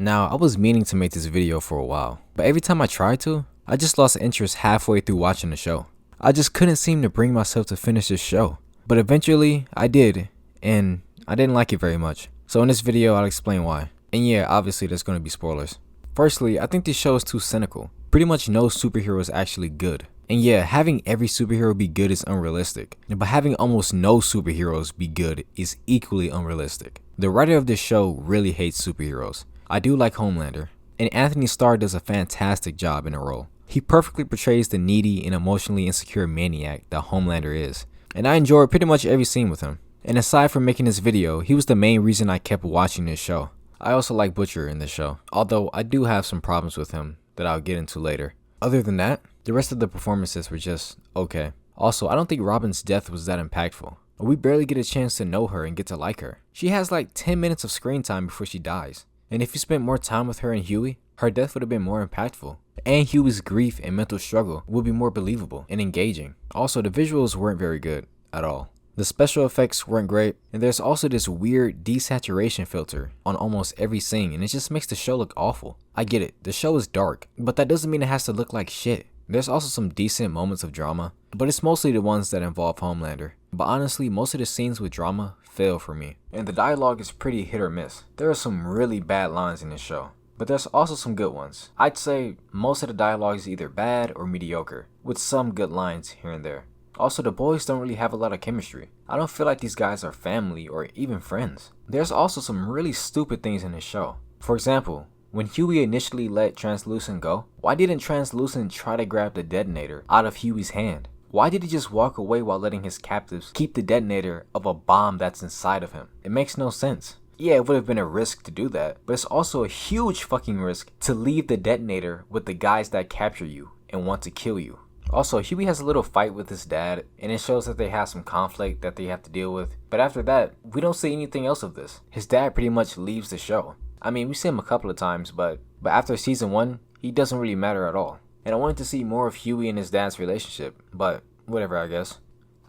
Now, I was meaning to make this video for a while, but every time I tried to, I just lost interest halfway through watching the show. I just couldn't seem to bring myself to finish this show, but eventually I did, and I didn't like it very much. So in this video, I'll explain why. And yeah, obviously there's going to be spoilers. Firstly, I think this show is too cynical. Pretty much no superhero is actually good. And yeah, having every superhero be good is unrealistic, but having almost no superheroes be good is equally unrealistic. The writer of this show really hates superheroes. I do like Homelander, and Anthony Starr does a fantastic job in the role. He perfectly portrays the needy and emotionally insecure maniac that Homelander is, and I enjoy pretty much every scene with him. And aside from making this video, he was the main reason I kept watching this show. I also like Butcher in this show, although I do have some problems with him that I'll get into later. Other than that, the rest of the performances were just okay. Also, I don't think Robin's death was that impactful. We barely get a chance to know her and get to like her. She has like 10 minutes of screen time before she dies. And if you spent more time with her and Huey, her death would have been more impactful. And Huey's grief and mental struggle would be more believable and engaging. Also, the visuals weren't very good at all. The special effects weren't great, and there's also this weird desaturation filter on almost every scene, and it just makes the show look awful. I get it, the show is dark, but that doesn't mean it has to look like shit. There's also some decent moments of drama, but it's mostly the ones that involve Homelander. But honestly, most of the scenes with drama fail for me, and the dialogue is pretty hit or miss. There are some really bad lines in this show, but there's also some good ones. I'd say most of the dialogue is either bad or mediocre, with some good lines here and there. Also, the boys don't really have a lot of chemistry. I don't feel like these guys are family or even friends. There's also some really stupid things in this show. For example, when Huey initially let Translucent go, why didn't Translucent try to grab the detonator out of Huey's hand? Why did he just walk away while letting his captives keep the detonator of a bomb that's inside of him? It makes no sense. Yeah, it would have been a risk to do that, but it's also a huge fucking risk to leave the detonator with the guys that capture you and want to kill you. Also, Huey has a little fight with his dad, and it shows that they have some conflict that they have to deal with. But after that, we don't see anything else of this. His dad pretty much leaves the show. I mean, we see him a couple of times, but after season 1, he doesn't really matter at all. And I wanted to see more of Huey and his dad's relationship, but whatever, I guess.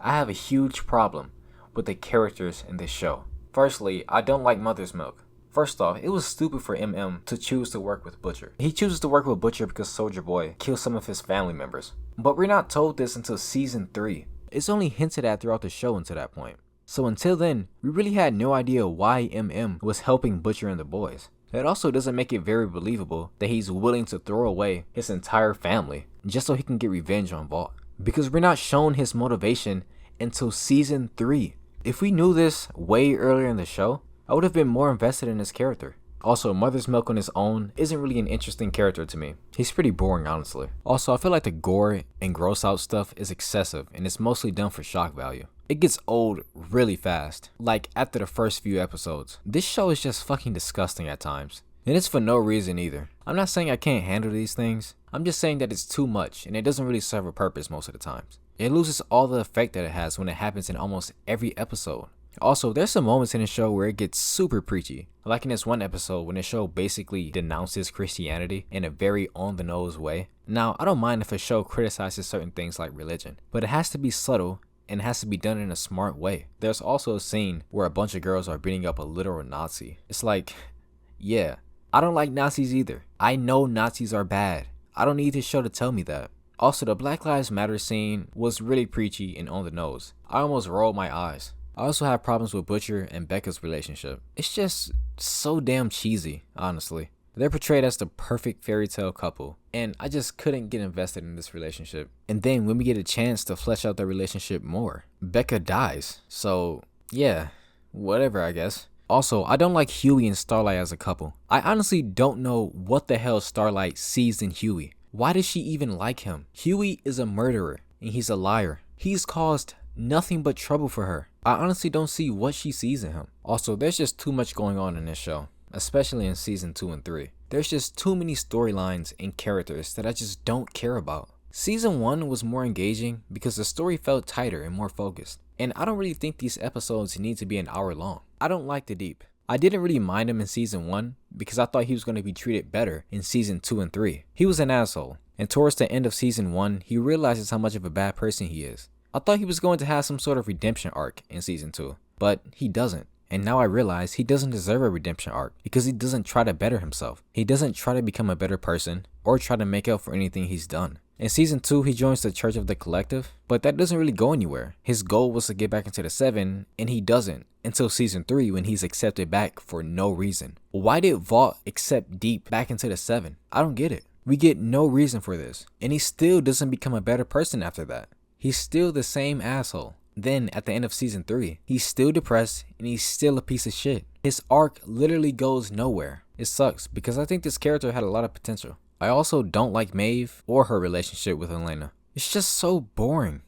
I have a huge problem with the characters in this show. Firstly, I don't like Mother's Milk. First off, it was stupid for MM to choose to work with Butcher. He chooses to work with Butcher because Soulja Boy kills some of his family members. But we're not told this until season 3. It's only hinted at throughout the show until that point. So until then, we really had no idea why MM was helping Butcher and the boys. That also doesn't make it very believable that he's willing to throw away his entire family just so he can get revenge on Vought. Because we're not shown his motivation until season 3. If we knew this way earlier in the show, I would have been more invested in his character. Also, Mother's Milk on his own isn't really an interesting character to me. He's pretty boring, honestly. Also, I feel like the gore and gross out stuff is excessive and it's mostly done for shock value. It gets old really fast, like after the first few episodes. This show is just fucking disgusting at times. And it's for no reason either. I'm not saying I can't handle these things. I'm just saying that it's too much and it doesn't really serve a purpose most of the times. It loses all the effect that it has when it happens in almost every episode. Also, there's some moments in the show where it gets super preachy. Like in this one episode when the show basically denounces Christianity in a very on-the-nose way. Now, I don't mind if a show criticizes certain things like religion, but it has to be subtle and it has to be done in a smart way. There's also a scene where a bunch of girls are beating up a literal Nazi. It's like, yeah, I don't like Nazis either. I know Nazis are bad. I don't need this show to tell me that. Also, the Black Lives Matter scene was really preachy and on the nose. I almost rolled my eyes. I also have problems with Butcher and Becca's relationship. It's just so damn cheesy, honestly. They're portrayed as the perfect fairy tale couple, and I just couldn't get invested in this relationship. And then when we get a chance to flesh out their relationship more, Becca dies. So yeah, whatever, I guess. Also, I don't like Huey and Starlight as a couple. I honestly don't know what the hell Starlight sees in Huey. Why does she even like him? Huey is a murderer, and he's a liar. He's caused nothing but trouble for her. I honestly don't see what she sees in him. Also, there's just too much going on in this show, especially in season 2 and 3. There's just too many storylines and characters that I just don't care about. Season 1 was more engaging because the story felt tighter and more focused. And I don't really think these episodes need to be an hour long. I don't like the Deep. I didn't really mind him in season 1 because I thought he was going to be treated better in season 2 and 3. He was an asshole, and towards the end of season 1, he realizes how much of a bad person he is. I thought he was going to have some sort of redemption arc in season 2, but he doesn't. And now I realize he doesn't deserve a redemption arc because he doesn't try to better himself. He doesn't try to become a better person or try to make up for anything he's done. In season 2, he joins the Church of the Collective, but that doesn't really go anywhere. His goal was to get back into the 7, and he doesn't until season 3 when he's accepted back for no reason. Why did Vought accept Deep back into the 7? I don't get it. We get no reason for this, and he still doesn't become a better person after that. He's still the same asshole. Then, at the end of season 3, he's still depressed and he's still a piece of shit. His arc literally goes nowhere. It sucks because I think this character had a lot of potential. I also don't like Maeve or her relationship with Elena. It's just so boring.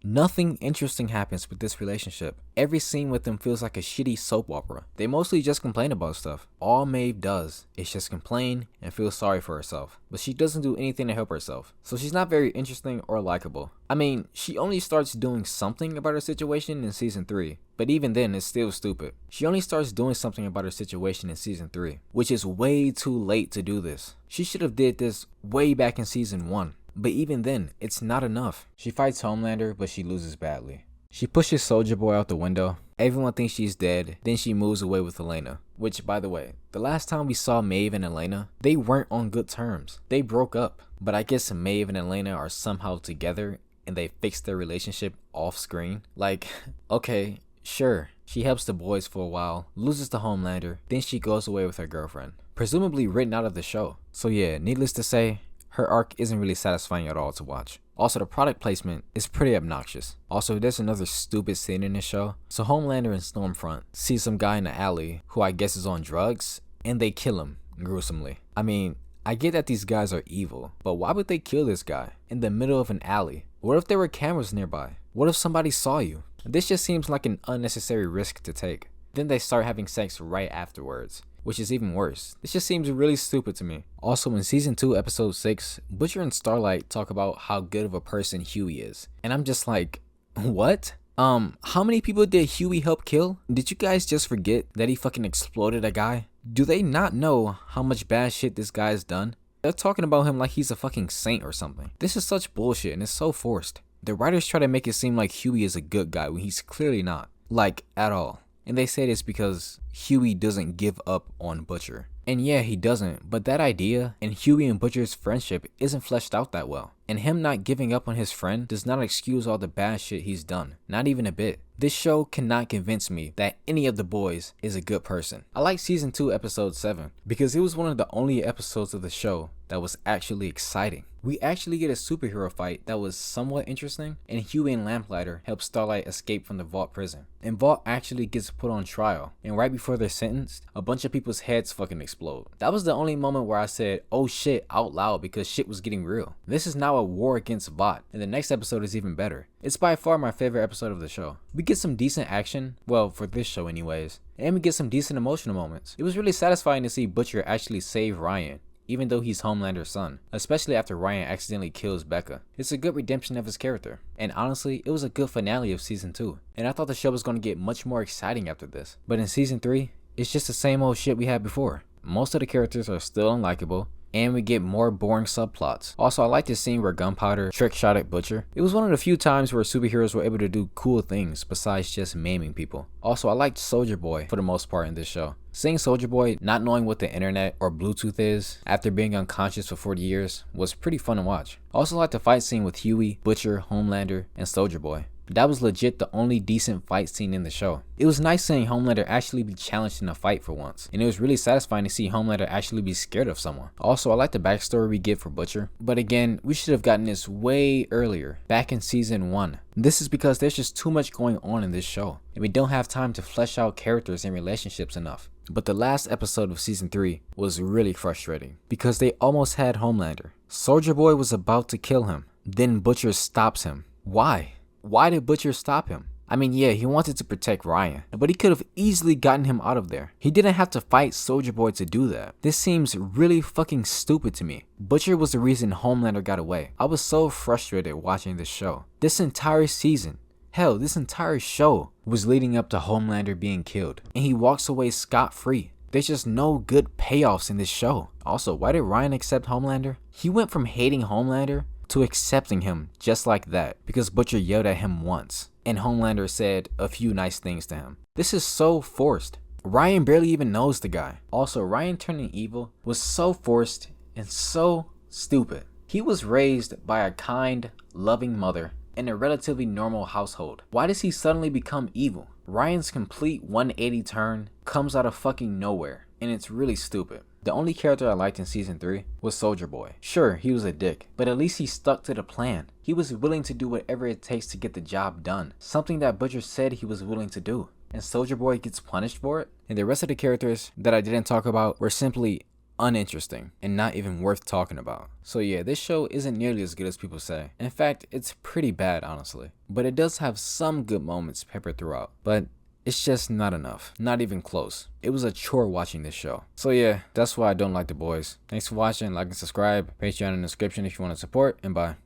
Nothing interesting happens with this relationship. Every scene with them feels like a shitty soap opera. They mostly just complain about stuff. All Maeve does is just complain and feel sorry for herself. But she doesn't do anything to help herself. So she's not very interesting or likable. I mean, she only starts doing something about her situation in season 3. But even then, it's still stupid. She only starts doing something about her situation in season 3. Which is way too late to do this. She should have did this way back in season 1. But even then, it's not enough. She fights Homelander, but she loses badly. She pushes Soldier Boy out the window. Everyone thinks she's dead. Then she moves away with Elena. Which, by the way, the last time we saw Maeve and Elena, they weren't on good terms. They broke up. But I guess Maeve and Elena are somehow together and they fixed their relationship off screen. Like, okay, sure. She helps the boys for a while, loses to Homelander, then she goes away with her girlfriend. Presumably written out of the show. So yeah, needless to say, her arc isn't really satisfying at all to watch. Also, the product placement is pretty obnoxious. Also, there's another stupid scene in this show. So Homelander and Stormfront see some guy in the alley who I guess is on drugs, and they kill him gruesomely. I mean, I get that these guys are evil, but why would they kill this guy in the middle of an alley? What if there were cameras nearby? What if somebody saw you? This just seems like an unnecessary risk to take. Then they start having sex right afterwards, which is even worse. This just seems really stupid to me. Also, in season 2 episode 6, Butcher and Starlight talk about how good of a person Huey is. And I'm just like, what? How many people did Huey help kill? Did you guys just forget that he fucking exploded a guy? Do they not know how much bad shit this guy's done? They're talking about him like he's a fucking saint or something. This is such bullshit and it's so forced. The writers try to make it seem like Huey is a good guy when he's clearly not. Like, at all. And they say this because Huey doesn't give up on Butcher. And yeah, he doesn't, but that idea and Huey and Butcher's friendship isn't fleshed out that well. And him not giving up on his friend does not excuse all the bad shit he's done. Not even a bit. This show cannot convince me that any of the boys is a good person. I like season 2 episode 7 because it was one of the only episodes of the show that was actually exciting. We actually get a superhero fight that was somewhat interesting, and Huey and Lamplighter help Starlight escape from the Vought prison. And Vought actually gets put on trial, and right before they're sentenced, a bunch of people's heads fucking explode. That was the only moment where I said, oh shit, out loud because shit was getting real. This is now a war against Vought, and the next episode is even better. It's by far my favorite episode of the show. We get some decent action, well, for this show anyways, and we get some decent emotional moments. It was really satisfying to see Butcher actually save Ryan, even though he's Homelander's son, especially after Ryan accidentally kills Becca. It's a good redemption of his character, and honestly, it was a good finale of season 2, and I thought the show was going to get much more exciting after this. But in season 3, it's just the same old shit we had before. Most of the characters are still unlikable, and we get more boring subplots. Also, I like this scene where Gunpowder trick shot at Butcher. It was one of the few times where superheroes were able to do cool things besides just maiming people. Also, I liked Soldier Boy for the most part in this show. Seeing Soldier Boy not knowing what the internet or Bluetooth is after being unconscious for 40 years was pretty fun to watch. I also liked the fight scene with Huey, Butcher, Homelander, and Soldier Boy. That was legit the only decent fight scene in the show. It was nice seeing Homelander actually be challenged in a fight for once, and it was really satisfying to see Homelander actually be scared of someone. Also, I like the backstory we get for Butcher, but again, we should have gotten this way earlier, back in season 1. This is because there's just too much going on in this show, and we don't have time to flesh out characters and relationships enough. But the last episode of season 3 was really frustrating, because they almost had Homelander. Soldier Boy was about to kill him, then Butcher stops him. Why? Why did Butcher stop him? I mean, yeah, he wanted to protect Ryan, but he could have easily gotten him out of there. He didn't have to fight Soldier Boy to do that. This seems really fucking stupid to me. Butcher was the reason Homelander got away. I was so frustrated watching this show. This entire season, hell, this entire show was leading up to Homelander being killed, and he walks away scot-free. There's just no good payoffs in this show. Also, why did Ryan accept Homelander? He went from hating Homelander to accepting him just like that because Butcher yelled at him once. and Homelander said a few nice things to him. This is so forced. Ryan barely even knows the guy. Also, Ryan turning evil was so forced and so stupid. He was raised by a kind, loving mother in a relatively normal household. Why does he suddenly become evil? Ryan's complete 180 turn comes out of fucking nowhere, and it's really stupid. The only character I liked in season 3 was Soldier Boy. Sure, he was a dick, but at least he stuck to the plan. He was willing to do whatever it takes to get the job done, something that Butcher said he was willing to do, and Soldier Boy gets punished for it. And the rest of the characters that I didn't talk about were simply uninteresting and not even worth talking about. So yeah, this show isn't nearly as good as people say. In fact, it's pretty bad, honestly. But it does have some good moments peppered throughout. But it's just not enough. Not even close. It was a chore watching this show. So yeah, that's why I don't like The Boys. Thanks for watching. Like and subscribe. Patreon in the description if you want to support. And bye.